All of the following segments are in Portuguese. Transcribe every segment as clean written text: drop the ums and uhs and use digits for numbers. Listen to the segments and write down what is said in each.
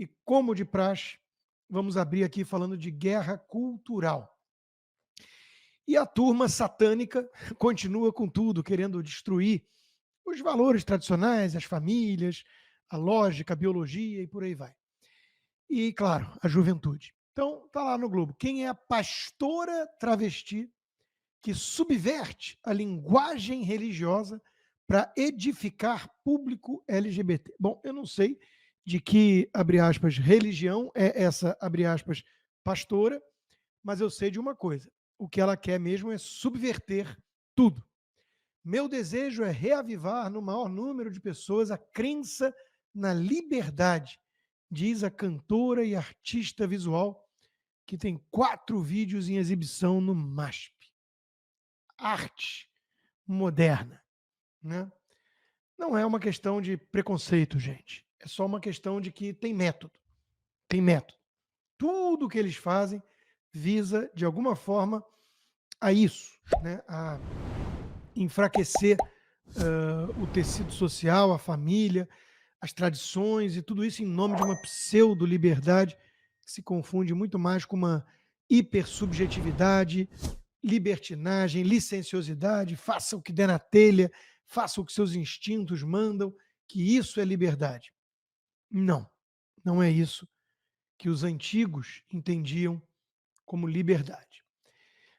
e, como de praxe, vamos abrir aqui falando de guerra cultural. E a turma satânica continua com tudo, querendo destruir os valores tradicionais, as famílias, a lógica, a biologia e por aí vai. E, claro, a juventude. Então, tá lá no Globo. Quem é a pastora travesti que subverte a linguagem religiosa para edificar público LGBT? Bom, eu não sei de que, abre aspas, religião é essa, abre aspas, pastora, mas eu sei de uma coisa: o que ela quer mesmo é subverter tudo. Meu desejo é reavivar no maior número de pessoas a crença na liberdade, diz a cantora e artista visual que tem 4 vídeos em exibição no MASP. Arte moderna, né? Não é uma questão de preconceito, gente. É só uma questão de que tem método. Tem método. Tudo que eles fazem visa, de alguma forma, a isso, né? A enfraquecer o tecido social, a família, as tradições e tudo isso em nome de uma pseudo-liberdade que se confunde muito mais com uma hipersubjetividade, libertinagem, licenciosidade, faça o que der na telha, faça o que seus instintos mandam, que isso é liberdade. Não, não é isso que os antigos entendiam como liberdade.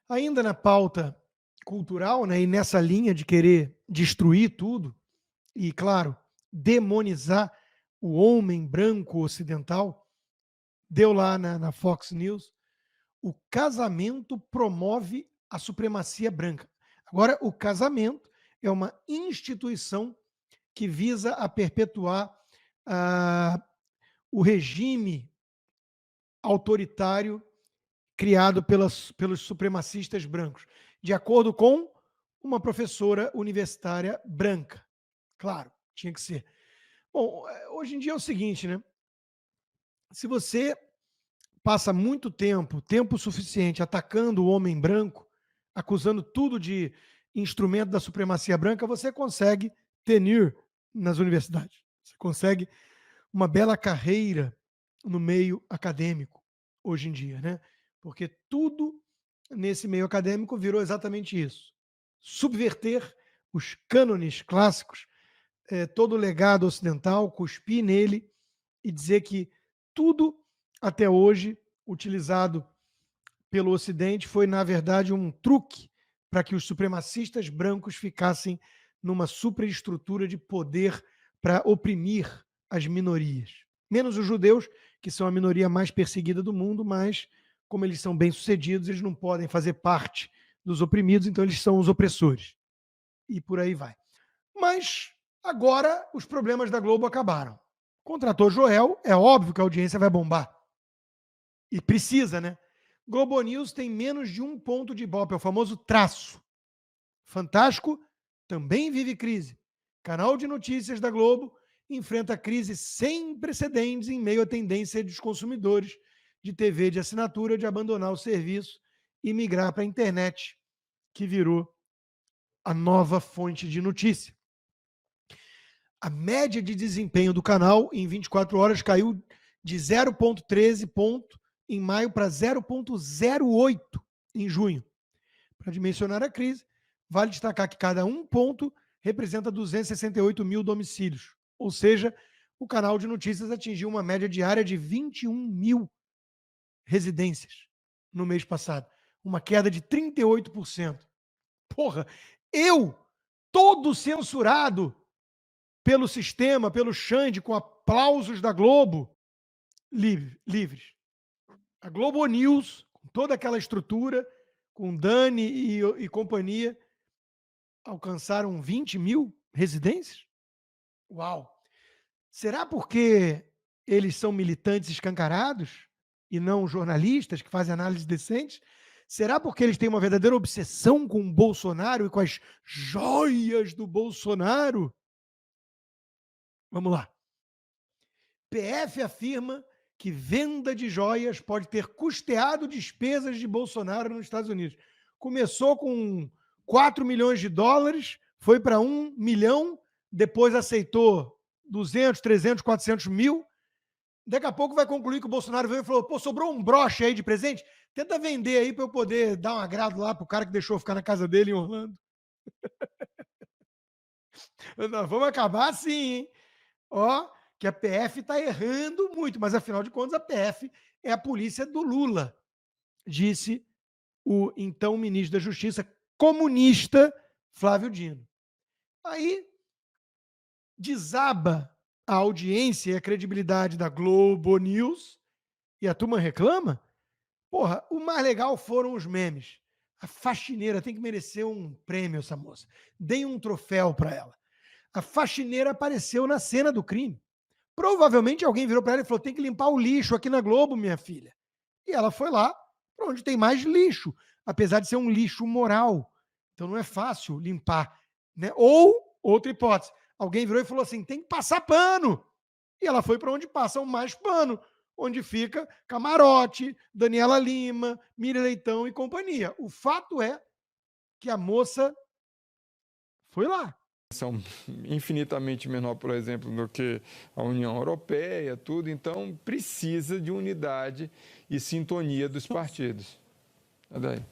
Ainda na pauta cultural, né, e nessa linha de querer destruir tudo, e, claro, demonizar o homem branco ocidental, deu lá na Fox News: o casamento promove a supremacia branca. Agora, o casamento é uma instituição que visa a perpetuar ah, o regime autoritário criado pelos supremacistas brancos, de acordo com uma professora universitária branca. Claro, tinha que ser. Bom, hoje em dia é o seguinte, né? Se você passa muito tempo, tempo suficiente, atacando o homem branco, acusando tudo de instrumento da supremacia branca, você consegue tenure nas universidades. Você consegue uma bela carreira no meio acadêmico hoje em dia, né? Porque tudo nesse meio acadêmico virou exatamente isso: subverter os cânones clássicos, todo o legado ocidental, cuspir nele e dizer que tudo até hoje utilizado pelo Ocidente foi, na verdade, um truque para que os supremacistas brancos ficassem numa superestrutura de poder para oprimir as minorias. Menos os judeus, que são a minoria mais perseguida do mundo, mas, como eles são bem-sucedidos, eles não podem fazer parte dos oprimidos, então eles são os opressores. E por aí vai. Mas agora os problemas da Globo acabaram. Contratou Joel, é óbvio que a audiência vai bombar. E precisa, né? Globo News tem menos de 1 ponto de Ibope, é o famoso traço. Fantástico também vive crise. Canal de notícias da Globo enfrenta crise sem precedentes em meio à tendência dos consumidores de TV de assinatura de abandonar o serviço e migrar para a internet, que virou a nova fonte de notícia. A média de desempenho do canal em 24 horas caiu de 0,13 ponto em maio para 0,08 em junho. Para dimensionar a crise, vale destacar que cada 1 ponto representa 268 mil domicílios. Ou seja, o canal de notícias atingiu uma média diária de 21 mil residências no mês passado. Uma queda de 38%. Porra, eu, todo censurado pelo sistema, pelo Xande, com aplausos da Globo, livres. A Globo News, com toda aquela estrutura, com Dani e companhia, alcançaram 20 mil residências? Uau! Será porque eles são militantes escancarados e não jornalistas que fazem análises decentes? Será porque eles têm uma verdadeira obsessão com o Bolsonaro e com as joias do Bolsonaro? Vamos lá. PF afirma que venda de joias pode ter custeado despesas de Bolsonaro nos Estados Unidos. Começou com 4 milhões de dólares, foi para 1 milhão, depois aceitou 200, 300, 400 mil. Daqui a pouco vai concluir que o Bolsonaro veio e falou: pô, sobrou um broche aí de presente? Tenta vender aí para eu poder dar um agrado lá pro cara que deixou eu ficar na casa dele em Orlando. Nós vamos acabar assim, hein? Ó, que a PF está errando muito, mas afinal de contas a PF é a polícia do Lula, disse o então ministro da Justiça comunista Flávio Dino. Aí desaba a audiência e a credibilidade da Globo News e a turma reclama. Porra, o mais legal foram os memes. A faxineira tem que merecer um prêmio, essa moça. Deem um troféu para ela. A faxineira apareceu na cena do crime. Provavelmente alguém virou para ela e falou: tem que limpar o lixo aqui na Globo, minha filha. E ela foi lá para onde tem mais lixo, apesar de ser um lixo moral. Então não é fácil limpar. Né? Ou, outra hipótese, alguém virou e falou assim: tem que passar pano. E ela foi para onde passam mais pano, onde fica Camarote, Daniela Lima, Miriam Leitão e companhia. O fato é que a moça foi lá. São infinitamente menor, por exemplo, do que a União Europeia, tudo. Então, precisa de unidade e sintonia dos partidos. Daí.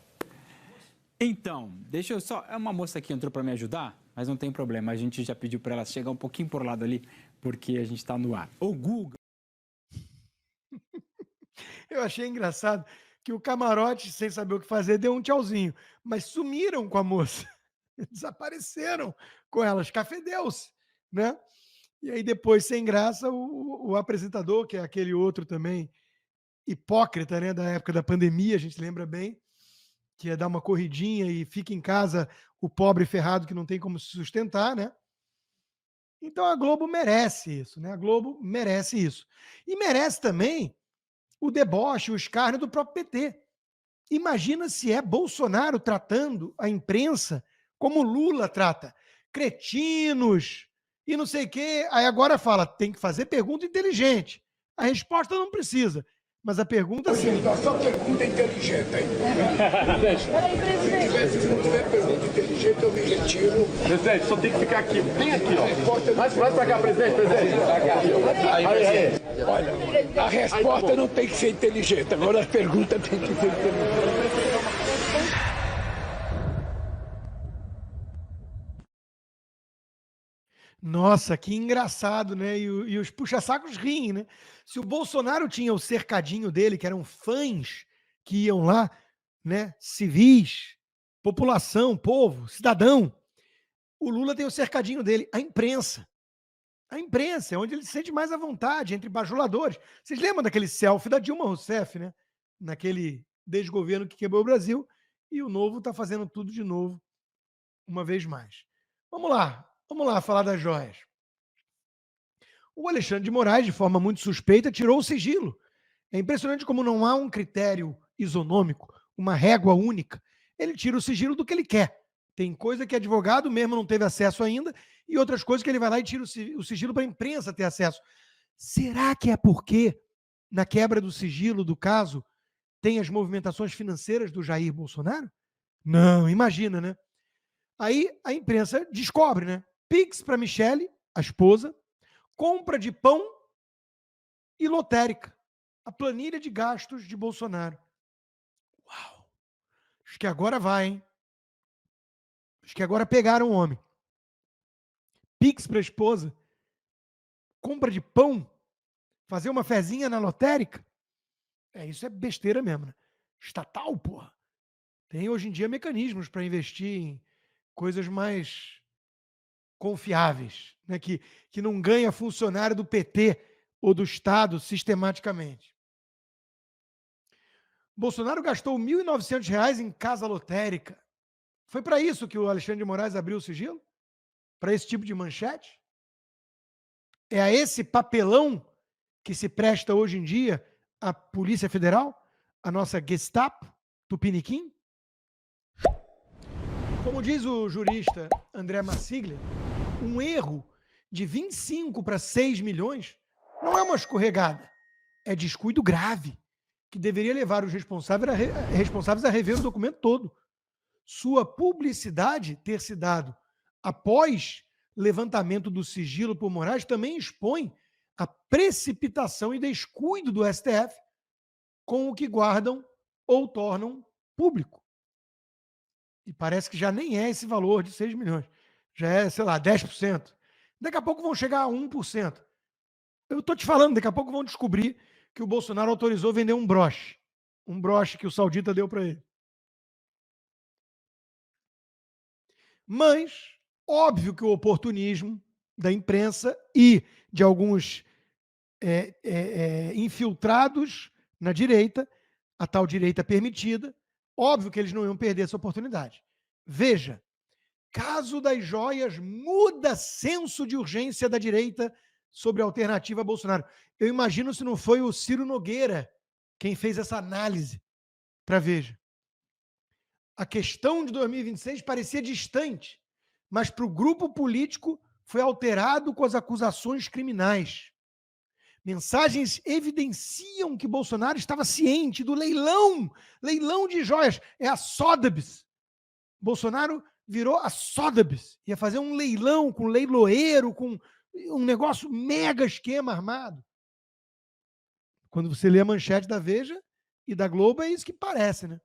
Então, deixa eu só... É uma moça que entrou para me ajudar, mas não tem problema. A gente já pediu para ela chegar um pouquinho por lado ali, porque a gente está no ar. O Guga. Eu achei engraçado que o Camarote, sem saber o que fazer, deu um tchauzinho. Mas sumiram com a moça. Desapareceram com ela, escafedeu-se, né? E aí depois, sem graça, o apresentador, que é aquele outro também hipócrita, né, da época da pandemia, a gente lembra bem, que ia dar uma corridinha e fica em casa o pobre ferrado que não tem como se sustentar, né? Então a Globo merece isso, né? A Globo merece isso. E merece também o deboche, o escárnio do próprio PT. Imagina se é Bolsonaro tratando a imprensa como Lula trata. Cretinos e não sei o quê. Aí agora fala, tem que fazer pergunta inteligente. A resposta não precisa, mas a pergunta sim. Só pergunta inteligente, hein? Se não tiver pergunta inteligente, eu me retiro. Presidente, só tem que ficar aqui, bem aqui, ó. Mais pra cá, presidente. Aí. Olha, a resposta não tem que ser inteligente, agora a pergunta tem que ser inteligente. Nossa, que engraçado, né? E os puxa-sacos riem, né? Se o Bolsonaro tinha o cercadinho dele, que eram fãs que iam lá, né? Civis, população, povo, cidadão. O Lula tem o cercadinho dele, a imprensa. A imprensa é onde ele se sente mais à vontade, entre bajuladores. Vocês lembram daquele selfie da Dilma Rousseff, né? Naquele desgoverno que quebrou o Brasil. E o Novo está fazendo tudo de novo, uma vez mais. Vamos lá falar das joias. O Alexandre de Moraes, de forma muito suspeita, tirou o sigilo. É impressionante como não há um critério isonômico, uma régua única. Ele tira o sigilo do que ele quer. Tem coisa que advogado mesmo não teve acesso ainda e outras coisas que ele vai lá e tira o sigilo para a imprensa ter acesso. Será que é porque na quebra do sigilo do caso tem as movimentações financeiras do Jair Bolsonaro? Não, imagina, né? Aí a imprensa descobre, né? Pix para Michele, a esposa, compra de pão e lotérica. A planilha de gastos de Bolsonaro. Uau! Acho que agora vai, hein? Acho que agora pegaram o homem. Pix para a esposa, compra de pão, fazer uma fezinha na lotérica. Isso é besteira mesmo, né? Estatal, porra. Tem hoje em dia mecanismos para investir em coisas mais confiáveis, né? Que não ganha funcionário do PT ou do Estado sistematicamente. Bolsonaro gastou R$ 1.900 em casa lotérica. Foi para isso que o Alexandre de Moraes abriu o sigilo? Para esse tipo de manchete? É a esse papelão que se presta hoje em dia a Polícia Federal? A nossa Gestapo, Tupiniquim? Como diz o jurista André Massiglia, um erro de 25 para 6 milhões não é uma escorregada, é descuido grave, que deveria levar os responsáveis a rever o documento todo. Sua publicidade ter se dado após levantamento do sigilo por Moraes também expõe a precipitação e descuido do STF com o que guardam ou tornam público. E parece que já nem é esse valor de 6 milhões. Já é, sei lá, 10%. Daqui a pouco vão chegar a 1%. Eu estou te falando, daqui a pouco vão descobrir que o Bolsonaro autorizou vender um broche. Um broche que o saudita deu para ele. Mas, óbvio que o oportunismo da imprensa e de alguns infiltrados na direita, a tal direita permitida, óbvio que eles não iam perder essa oportunidade. Veja, caso das joias muda senso de urgência da direita sobre a alternativa a Bolsonaro. Eu imagino se não foi o Ciro Nogueira quem fez essa análise para Veja. A questão de 2026 parecia distante, mas para o grupo político foi alterado com as acusações criminais. Mensagens evidenciam que Bolsonaro estava ciente do leilão de joias. É a Sotheby's. Bolsonaro virou a Sotheby's. Ia fazer um leilão com leiloeiro, com um negócio mega esquema armado. Quando você lê a manchete da Veja e da Globo, é isso que parece, né?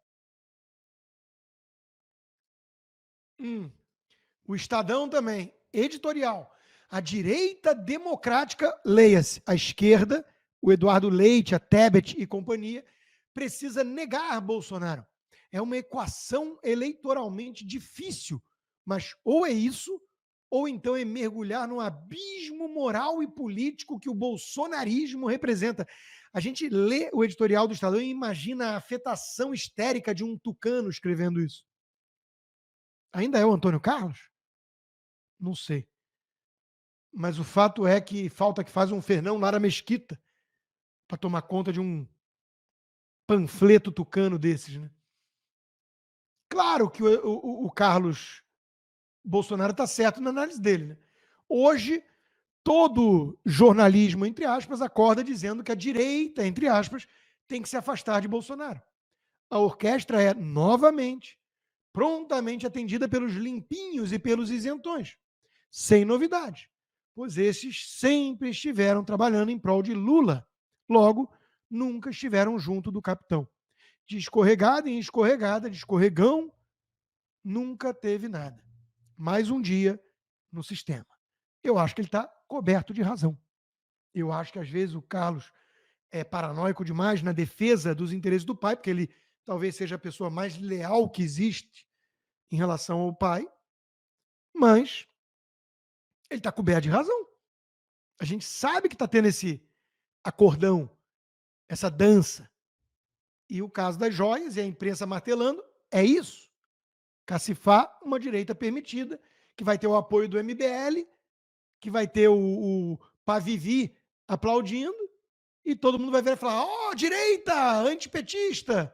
O Estadão também, editorial. A direita democrática, leia-se, a esquerda, o Eduardo Leite, a Tebet e companhia, precisa negar Bolsonaro. É uma equação eleitoralmente difícil, mas ou é isso, ou então é mergulhar no abismo moral e político que o bolsonarismo representa. A gente lê o editorial do Estadão e imagina a afetação histérica de um tucano escrevendo isso. Ainda é o Antônio Carlos? Não sei. Mas o fato é que falta que faz um Fernão Lara Mesquita para tomar conta de um panfleto tucano desses, né? Claro que o Carlos Bolsonaro está certo na análise dele, né? Hoje, todo jornalismo, entre aspas, acorda dizendo que a direita, entre aspas, tem que se afastar de Bolsonaro. A orquestra é, novamente, prontamente atendida pelos limpinhos e pelos isentões. Sem novidade, pois esses sempre estiveram trabalhando em prol de Lula. Logo, nunca estiveram junto do capitão. De escorregada em escorregada, de escorregão, nunca teve nada. Mais um dia no sistema. Eu acho que ele está coberto de razão. Eu acho que, às vezes, o Carlos é paranoico demais na defesa dos interesses do pai, porque ele talvez seja a pessoa mais leal que existe em relação ao pai, mas ele está coberto de razão. A gente sabe que está tendo esse acordão, essa dança. E o caso das joias e a imprensa martelando é isso. Cacifar uma direita permitida, que vai ter o apoio do MBL, que vai ter o Pavivi aplaudindo, e todo mundo vai ver e falar: ó, direita, antipetista.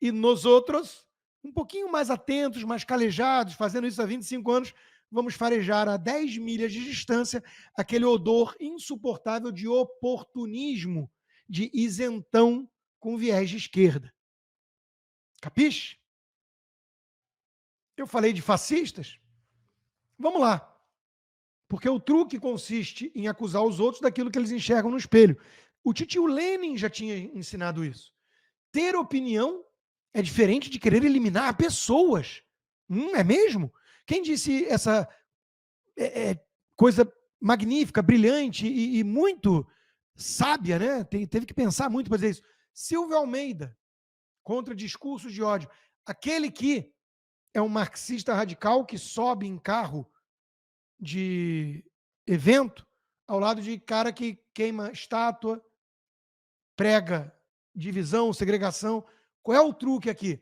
E nós outros, um pouquinho mais atentos, mais calejados, fazendo isso há 25 anos, vamos farejar a 10 milhas de distância aquele odor insuportável de oportunismo, de isentão com viés de esquerda. Capiche? Eu falei de fascistas? Vamos lá. Porque o truque consiste em acusar os outros daquilo que eles enxergam no espelho. O titio Lenin já tinha ensinado isso. Ter opinião é diferente de querer eliminar pessoas. É mesmo? Quem disse essa coisa magnífica, brilhante e muito sábia, né? Teve que pensar muito para dizer isso. Silvio Almeida, contra discursos de ódio. Aquele que é um marxista radical que sobe em carro de evento ao lado de cara que queima estátua, prega divisão, segregação. Qual é o truque aqui?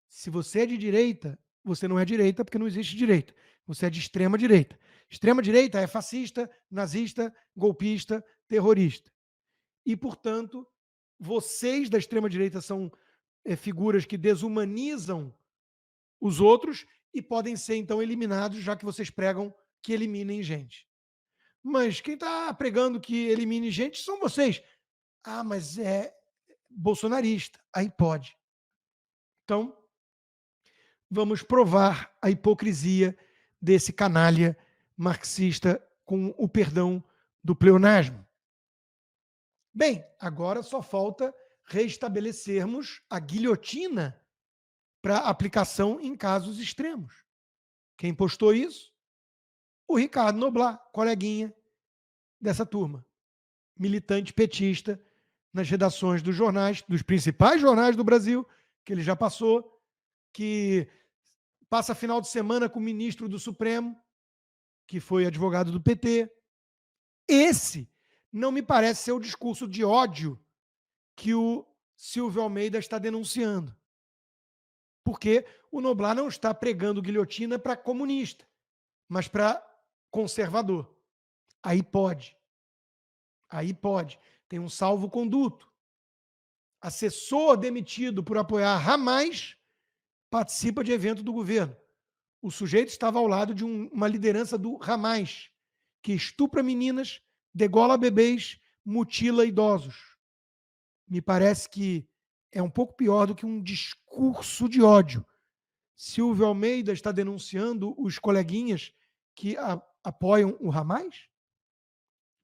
Se você é de direita, você não é direita porque não existe direita. Você é de extrema direita. Extrema direita é fascista, nazista, golpista, terrorista. E, portanto, vocês da extrema direita são figuras que desumanizam os outros e podem ser, então, eliminados, já que vocês pregam que eliminem gente. Mas quem está pregando que elimine gente são vocês. Ah, mas é bolsonarista. Aí pode. Então, vamos provar a hipocrisia desse canalha marxista com o perdão do pleonasmo. Bem, agora só falta restabelecermos a guilhotina para aplicação em casos extremos. Quem postou isso? O Ricardo Noblat, coleguinha dessa turma, militante petista nas redações dos jornais, dos principais jornais do Brasil, que ele já passou, que passa final de semana com o ministro do Supremo, que foi advogado do PT. Esse não me parece ser o discurso de ódio que o Silvio Almeida está denunciando. Porque o Noblat não está pregando guilhotina para comunista, mas para conservador. Aí pode. Aí pode. Tem um salvo-conduto. Assessor demitido por apoiar Hamas participa de evento do governo. O sujeito estava ao lado de uma liderança do Hamas, que estupra meninas, degola bebês, mutila idosos. Me parece que é um pouco pior do que um discurso de ódio. Silvio Almeida está denunciando os coleguinhas que apoiam o Hamas?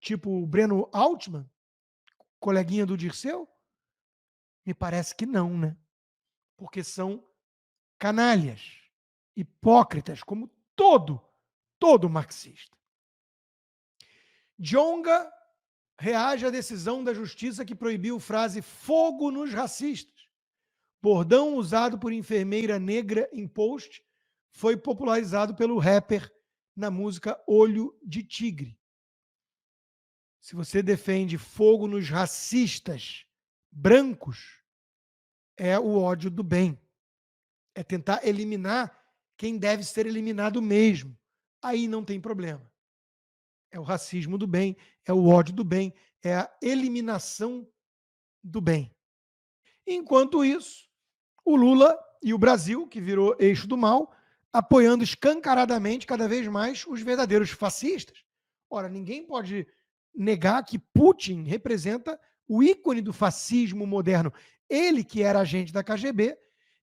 Tipo o Breno Altman, coleguinha do Dirceu? Me parece que não, né? Porque são canalhas, hipócritas, como todo marxista. Djonga reage à decisão da justiça que proibiu a frase "fogo nos racistas". Bordão usado por enfermeira negra em post foi popularizado pelo rapper na música Olho de Tigre. Se você defende fogo nos racistas brancos, é o ódio do bem. É tentar eliminar quem deve ser eliminado mesmo. Aí não tem problema. É o racismo do bem, é o ódio do bem, é a eliminação do bem. Enquanto isso, o Lula e o Brasil, que virou eixo do mal, apoiando escancaradamente cada vez mais os verdadeiros fascistas. Ora, ninguém pode negar que Putin representa o ícone do fascismo moderno. Ele que era agente da KGB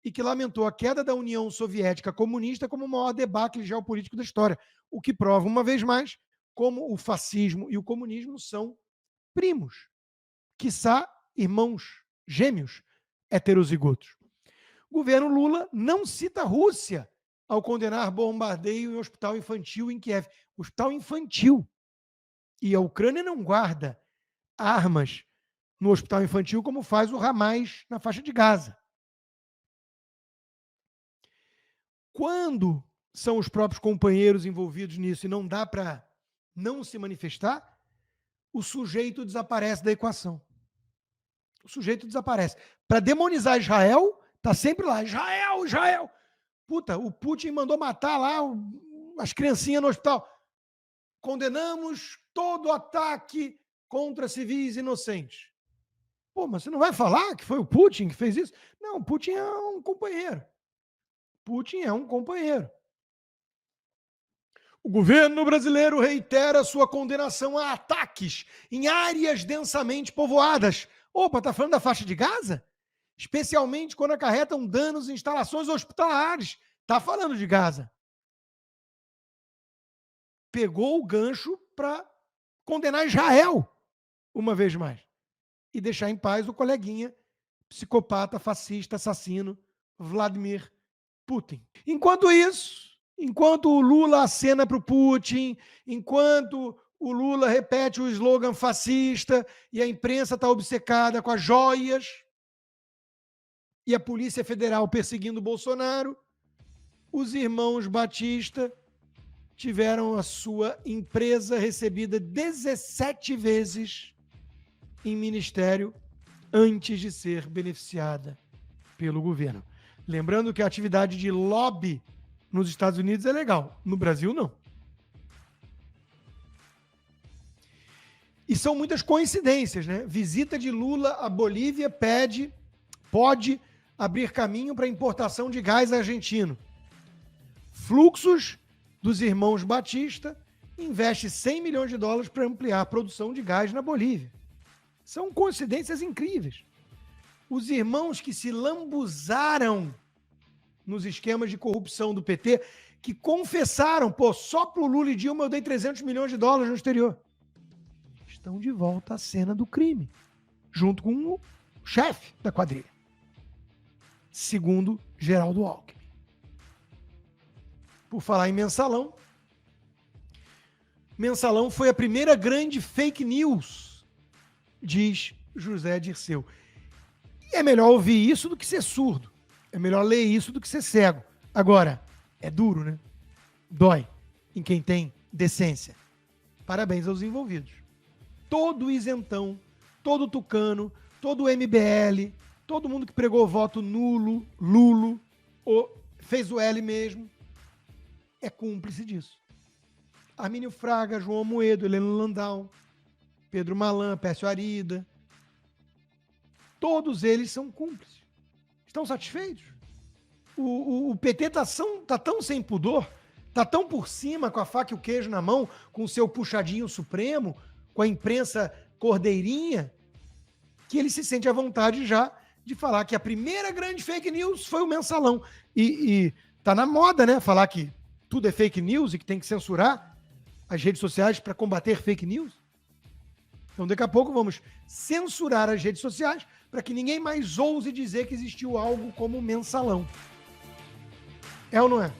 e que lamentou a queda da União Soviética Comunista como o maior debacle geopolítico da história, o que prova, uma vez mais, como o fascismo e o comunismo são primos, quiçá irmãos gêmeos heterozigotos. O governo Lula não cita a Rússia ao condenar bombardeio em hospital infantil em Kiev. Hospital infantil. E a Ucrânia não guarda armas no hospital infantil como faz o Hamas na faixa de Gaza. Quando são os próprios companheiros envolvidos nisso e não dá para não se manifestar, o sujeito desaparece da equação. O sujeito desaparece. Para demonizar Israel, tá sempre lá, Israel, Israel. Puta, o Putin mandou matar lá as criancinhas no hospital. Condenamos todo ataque contra civis inocentes. Pô, mas você não vai falar que foi o Putin que fez isso? Não, o Putin é um companheiro. Putin é um companheiro. O governo brasileiro reitera sua condenação a ataques em áreas densamente povoadas. Opa, tá falando da faixa de Gaza? Especialmente quando acarretam danos em instalações hospitalares. Tá falando de Gaza. Pegou o gancho para condenar Israel, uma vez mais. E deixar em paz o coleguinha, psicopata, fascista, assassino, Vladimir Putin. Enquanto isso, enquanto o Lula acena para o Putin, enquanto o Lula repete o slogan fascista e a imprensa está obcecada com as joias e a Polícia Federal perseguindo o Bolsonaro, os irmãos Batista tiveram a sua empresa recebida 17 vezes em ministério antes de ser beneficiada pelo governo. Lembrando que a atividade de lobby nos Estados Unidos é legal, no Brasil não. E são muitas coincidências, né? Visita de Lula à Bolívia pode abrir caminho para a importação de gás argentino. Fluxos dos irmãos Batista investe $100 milhões para ampliar a produção de gás na Bolívia. São coincidências incríveis. Os irmãos que se lambuzaram nos esquemas de corrupção do PT, que confessaram, só para o Lula e Dilma eu dei $300 milhões no exterior. estão de volta à cena do crime, junto com o chefe da quadrilha, segundo Geraldo Alckmin. Por falar em mensalão, mensalão foi a primeira grande fake news, diz José Dirceu. E é melhor ouvir isso do que ser surdo. É melhor ler isso do que ser cego. Agora, é duro, né? Dói em quem tem decência. Parabéns aos envolvidos. Todo isentão, todo tucano, todo MBL, todo mundo que pregou voto nulo, lulo, ou fez o L mesmo, é cúmplice disso. Armínio Fraga, João Amoedo, Helena Landau, Pedro Malan, Pércio Arida, todos eles são cúmplices. Estão satisfeitos? O PT tá tão sem pudor, tá tão por cima, com a faca e o queijo na mão, com o seu puxadinho supremo, com a imprensa cordeirinha, que ele se sente à vontade já de falar que a primeira grande fake news foi o mensalão. E tá na moda, né? Falar que tudo é fake news e que tem que censurar as redes sociais para combater fake news. Então, daqui a pouco, vamos censurar as redes sociais para que ninguém mais ouse dizer que existiu algo como mensalão. É ou não é?